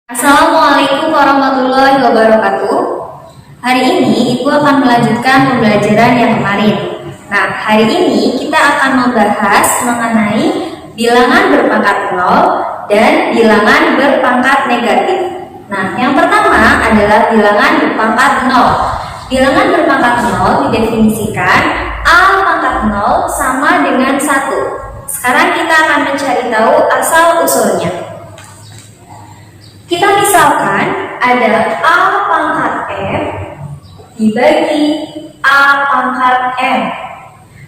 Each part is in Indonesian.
Assalamualaikum warahmatullahi wabarakatuh. Hari ini Ibu akan melanjutkan pembelajaran yang kemarin. Nah, hari ini kita akan membahas mengenai bilangan berpangkat 0 dan bilangan berpangkat negatif. Nah, yang pertama adalah bilangan berpangkat 0. Bilangan berpangkat 0 didefinisikan A pangkat 0 sama dengan 1. Sekarang kita akan mencari tahu asal-usulnya. Kita misalkan ada A pangkat M dibagi A pangkat M,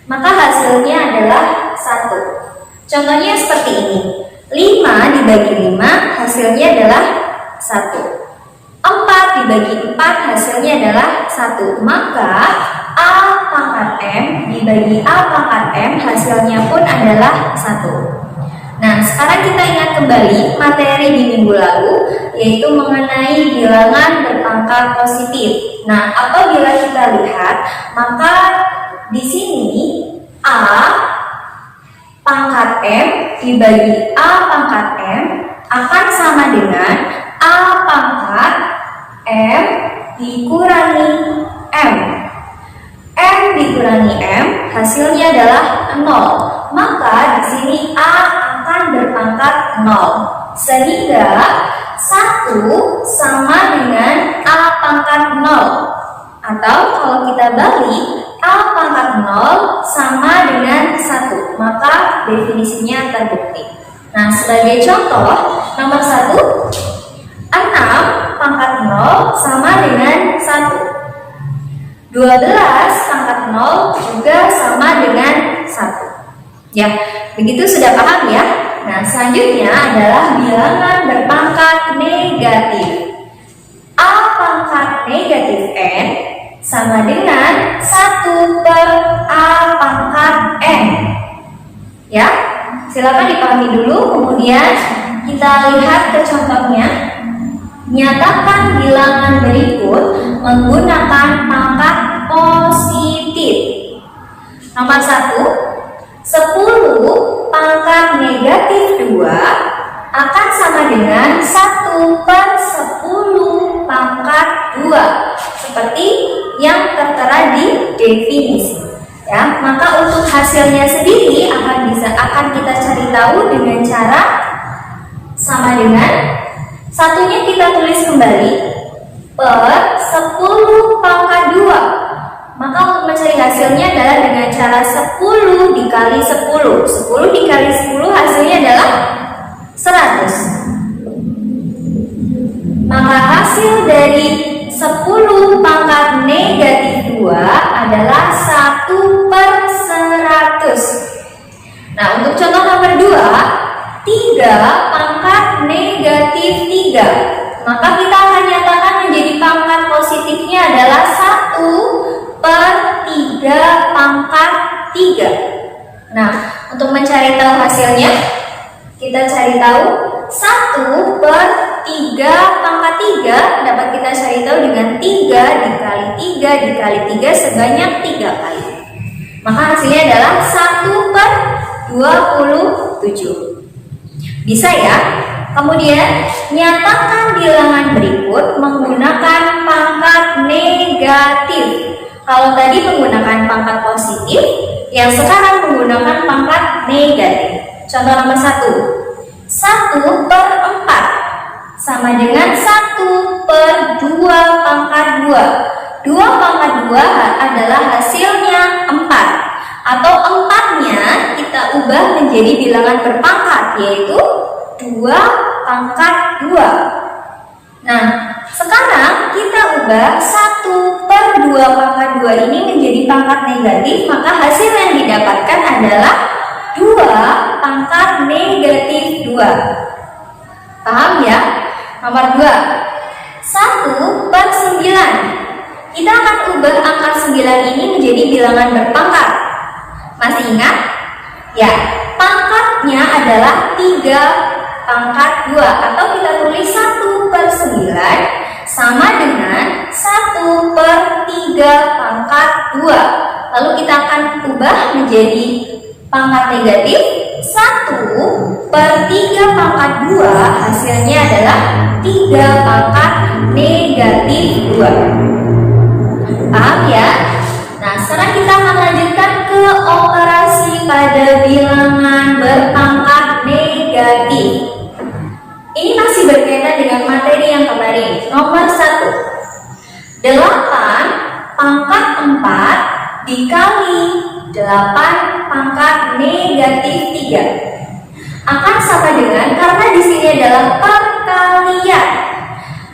maka hasilnya adalah 1. Contohnya seperti ini, 5 dibagi 5 hasilnya adalah 1. 4 dibagi 4 hasilnya adalah 1. Maka A pangkat M dibagi A pangkat M hasilnya pun adalah 1. Nah, sekarang kita ingat kembali materi di minggu lalu, yaitu mengenai bilangan berpangkat positif. Nah, apabila kita lihat, maka di sini A pangkat M dibagi A pangkat M akan sama dengan A pangkat M dikurangi M. M dikurangi M hasilnya adalah 0. Maka di sini A akan berpangkat 0, sehingga 1 sama dengan A pangkat 0. Atau kalau kita balik, A pangkat 0 sama dengan 1, maka definisinya terbukti. Nah, sebagai contoh, nomor 1, 6 pangkat 0 sama dengan 1. 12 pangkat 0 juga sama dengan 1. Ya, begitu sudah paham ya? Nah, selanjutnya adalah bilangan berpangkat negatif. A pangkat negatif N sama dengan 1 per A pangkat N. Ya, silakan dipahami dulu, kemudian kita lihat ke contohnya. Nyatakan bilangan berikut menggunakan pangkat positif. Nomor 1, 10 pangkat negatif 2 akan sama dengan 1 per 10 pangkat 2, seperti yang tertera di definisi. Ya, maka untuk hasilnya sendiri akan kita cari tahu dengan cara sama dengan satunya kita tulis kembali per 10 pangkat 2. Maka untuk mencari hasilnya adalah dengan cara 10 dikali 10. 10 dikali 10 hasilnya adalah 100. Maka hasil dari 10 pangkat negatif 2 adalah 1 per 100. Nah, untuk contoh nomor 2, 3 pangkat negatif 3. Maka kita akan nyatakan menjadi pangkat positifnya adalah 1 per 3 pangkat 3. Nah, untuk mencari tahu hasilnya, kita cari tahu 1 per 3 pangkat 3 dapat kita cari tahu dengan 3 dikali 3 dikali 3 sebanyak 3 kali. Maka hasilnya adalah 1 per 27. Bisa ya? Kemudian, nyatakan bilangan berikut menggunakan pangkat negatif. Kalau tadi menggunakan pangkat positif, yang sekarang menggunakan pangkat negatif. Contoh nomor 1, 1 per 4 sama dengan 1 per 2 pangkat 2. 2 pangkat 2 adalah hasilnya 4. Atau 4-nya kita ubah menjadi bilangan berpangkat, yaitu 2 pangkat 2. Nah, sekarang kita ubah 1 per 2 pangkat 2 ini menjadi pangkat negatif, maka hasil yang didapatkan adalah 2 pangkat negatif 2. Paham ya? Nomor 2, 1 per 9. Kita akan ubah angka 9 ini menjadi bilangan berpangkat. Masih ingat? Ya, pangkatnya adalah 3 pangkat 2, atau kita tulis 1 per 9 sama dengan 1 per 3 pangkat 2. Lalu kita akan ubah menjadi pangkat negatif 1 per 3 pangkat 2 hasilnya adalah 3 pangkat negatif 2. Paham ya? Nah, sekarang kita akan lanjutkan ke operasi pada bilangan berpangkat negatif. Ini masih berkaitan dengan materi yang kemarin. Nomor 1, 8 pangkat 4 dikali 8 pangkat negatif 3 akan sama dengan, karena di sini adalah perkalian,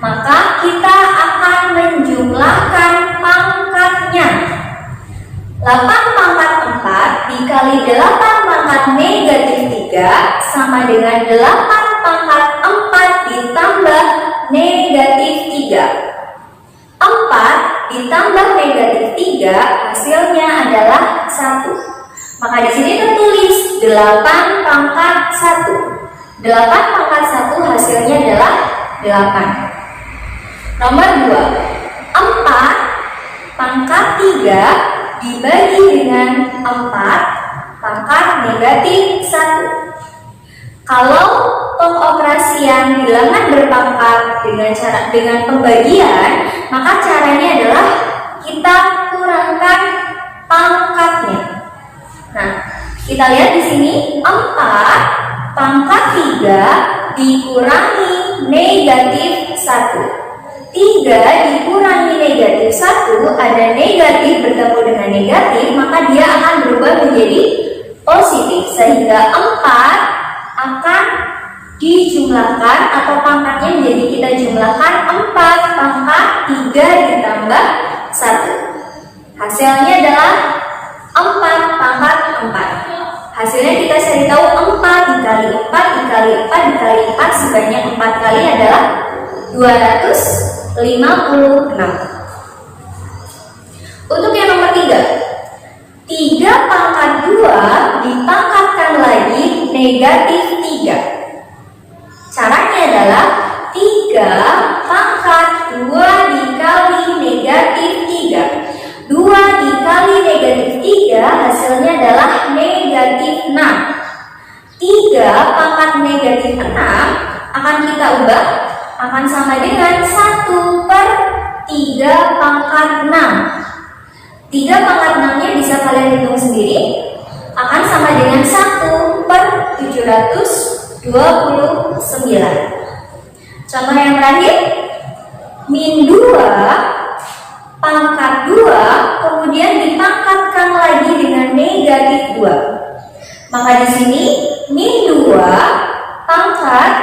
maka kita akan menjumlahkan pangkatnya. 8 pangkat 4 dikali 8 pangkat negatif 3 sama dengan 8 pangkat 4 ditambah negatif 3. 4 ditambah negatif 3 hasilnya adalah 1. Maka di sini tertulis 8 pangkat 1. 8 pangkat 1 hasilnya adalah 8. Nomor 2, 4 pangkat 3 dibagi dengan 4 pangkat negatif 1. Kalau pengoperasian bilangan berpangkat dengan pembagian, maka caranya adalah kita kurangkan pangkatnya. Nah, kita lihat di sini 4 pangkat 3 dikurangi negatif 1. 3 dikurangi negatif 1, ada negatif bertemu dengan negatif, maka dia akan berubah menjadi positif, sehingga 4 akan dijumlahkan atau pangkatnya menjadi kita jumlahkan 4 pangkat 3 ditambah 1. Hasilnya adalah 4 pangkat 4. Hasilnya kita cari tahu 4 dikali 4 dikali 4 dikali 4 sebanyak 4 kali adalah 256. Untuk yang nomor 3, 3 pangkat 2 dipangkatkan lagi negatif 3. Caranya adalah 3 pangkat 2 dikali negatif 3. 2 dikali negatif 3 hasilnya adalah negatif 6. 3 pangkat negatif 6 akan kita ubah, akan sama dengan 1 per 3 pangkat 6. 3 pangkat 6-nya bisa kalian hitung sendiri, akan sama dengan 1 per 729. Contoh yang terakhir, min 2 pangkat 2 kemudian dipangkatkan lagi dengan negatif 2. Maka di sini min 2 pangkat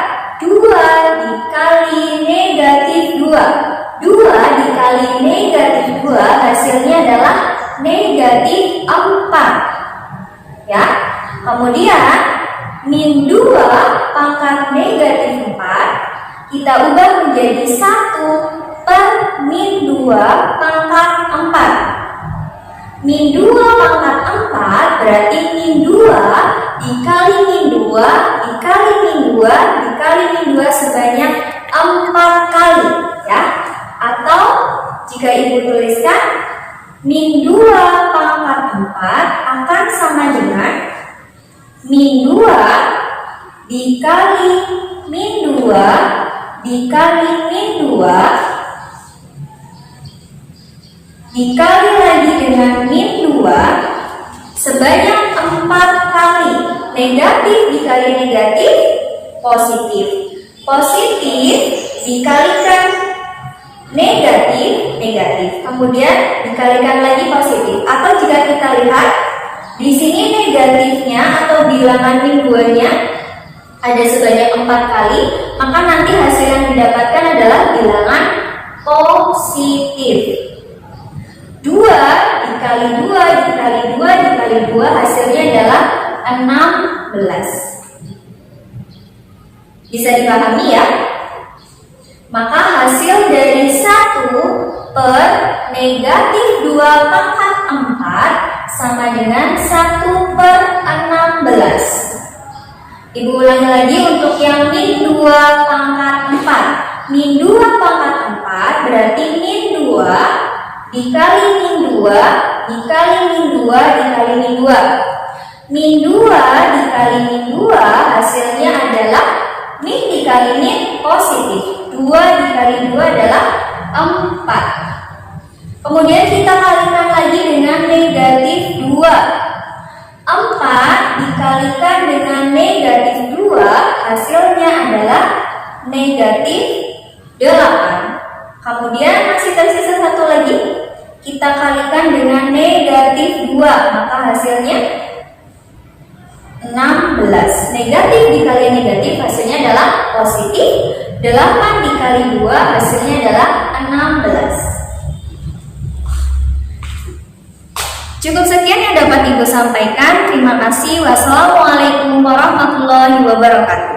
2 dikali negatif 2. 2 dikali negatif 2 hasilnya adalah negatif 4. Ya. Kemudian min 2 pangkat negatif 4 kita ubah menjadi 1 per min 2 pangkat 4. Min 2 pangkat 4 berarti min 2 dikali min 2 dikali min 2 dikali min 2 sebanyak 4 kali, ya. Atau jika ibu tuliskan min 2 pangkat 4 akan sama dengan min 2 dikali min 2 dikali min 2 dikali lagi dengan min 2 sebanyak 4 kali. Negatif dikali negatif positif. Positif dikalikan negatif, negatif. Kemudian dikalikan lagi positif. Atau jika kita lihat di sini negatifnya atau bilangan min 2-nya ada sebanyak 4 kali, maka nanti hasil yang didapatkan adalah bilangan positif. 2 dikali 2 dikali 2 dikali 2 hasilnya adalah 16. Bisa dipahami ya? Maka hasil dari 1 per negatif 2 pangkat 4 sama dengan 1 per 16. Ibu ulangi lagi untuk yang min 2 pangkat 4. Min 2 pangkat 4 berarti min 2 dikali min 2 dikali min 2 dikali min 2. Min 2 dikali dikali min 2 hasilnya adalah min dikali min positif. 2 dikali 2 adalah 4. Kemudian kita kalikan lagi dengan negatif 2. 4 dikalikan dengan negatif 2 hasilnya adalah negatif 8. Kemudian masih tersisa satu lagi, kita kalikan dengan negatif 2, maka hasilnya 16. Negatif dikali negatif hasilnya adalah positif. 8 dikali 2 hasilnya adalah 16. Cukup sekian yang dapat Ibu sampaikan. Terima kasih. Wassalamualaikum warahmatullahi wabarakatuh.